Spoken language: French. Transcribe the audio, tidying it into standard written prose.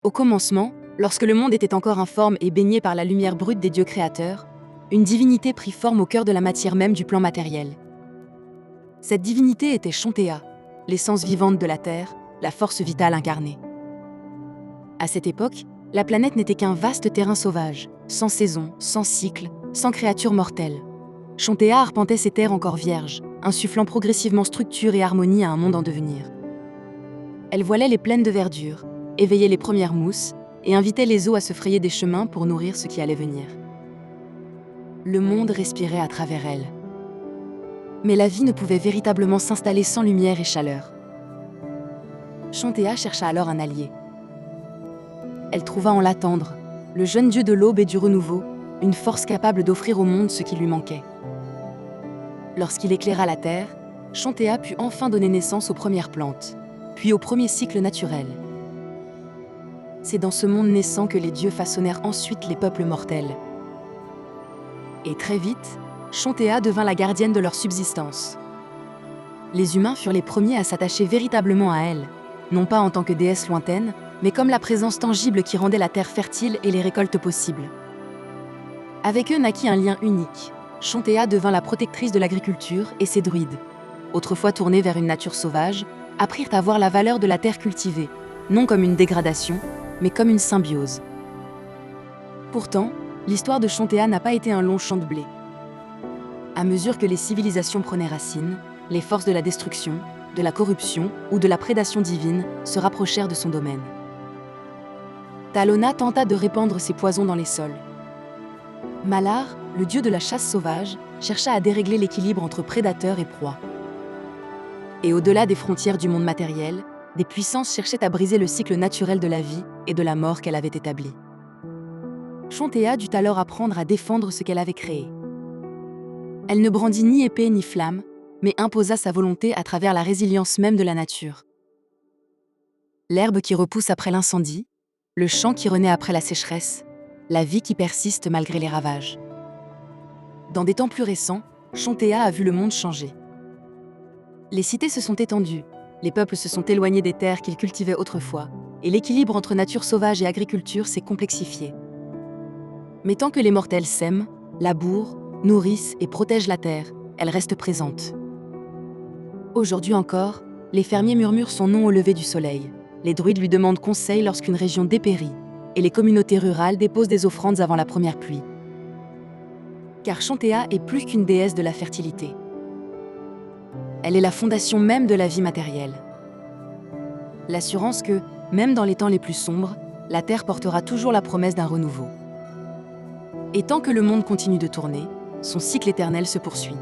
Au commencement, lorsque le monde était encore informe et baigné par la lumière brute des dieux créateurs, une divinité prit forme au cœur de la matière même du plan matériel. Cette divinité était Chontea, l'essence vivante de la Terre, la force vitale incarnée. À cette époque, la planète n'était qu'un vaste terrain sauvage, sans saison, sans cycle, sans créatures mortelles. Chontea arpentait ces terres encore vierges, insufflant progressivement structure et harmonie à un monde en devenir. Elle voilait les plaines de verdure, éveillait les premières mousses et invitait les eaux à se frayer des chemins pour nourrir ce qui allait venir. Le monde respirait à travers elle. Mais la vie ne pouvait véritablement s'installer sans lumière et chaleur. Chontea chercha alors un allié. Elle trouva en Latendre, le jeune dieu de l'aube et du renouveau, une force capable d'offrir au monde ce qui lui manquait. Lorsqu'il éclaira la terre, Chontea put enfin donner naissance aux premières plantes, puis au premier cycle naturel. C'est dans ce monde naissant que les dieux façonnèrent ensuite les peuples mortels. Et très vite, Chontea devint la gardienne de leur subsistance. Les humains furent les premiers à s'attacher véritablement à elle, non pas en tant que déesse lointaine, mais comme la présence tangible qui rendait la terre fertile et les récoltes possibles. Avec eux naquit un lien unique. Chontea devint la protectrice de l'agriculture et ses druides, autrefois tournés vers une nature sauvage, apprirent à voir la valeur de la terre cultivée, non comme une dégradation, mais comme une symbiose. Pourtant, l'histoire de Chontea n'a pas été un long champ de blé. À mesure que les civilisations prenaient racine, les forces de la destruction, de la corruption ou de la prédation divine se rapprochèrent de son domaine. Talona tenta de répandre ses poisons dans les sols. Malar, le dieu de la chasse sauvage, chercha à dérégler l'équilibre entre prédateurs et proies. Et au-delà des frontières du monde matériel, des puissances cherchaient à briser le cycle naturel de la vie et de la mort qu'elle avait établi. Chontea dut alors apprendre à défendre ce qu'elle avait créé. Elle ne brandit ni épée ni flamme, mais imposa sa volonté à travers la résilience même de la nature. L'herbe qui repousse après l'incendie, le champ qui renaît après la sécheresse, la vie qui persiste malgré les ravages. Dans des temps plus récents, Chontea a vu le monde changer. Les cités se sont étendues, les peuples se sont éloignés des terres qu'ils cultivaient autrefois, et l'équilibre entre nature sauvage et agriculture s'est complexifié. Mais tant que les mortels s'aiment, labourent, nourrissent et protègent la terre, elle reste présente. Aujourd'hui encore, les fermiers murmurent son nom au lever du soleil, les druides lui demandent conseil lorsqu'une région dépérit, et les communautés rurales déposent des offrandes avant la première pluie. Car Chontea est plus qu'une déesse de la fertilité. Elle est la fondation même de la vie matérielle. L'assurance que, même dans les temps les plus sombres, la Terre portera toujours la promesse d'un renouveau. Et tant que le monde continue de tourner, son cycle éternel se poursuit.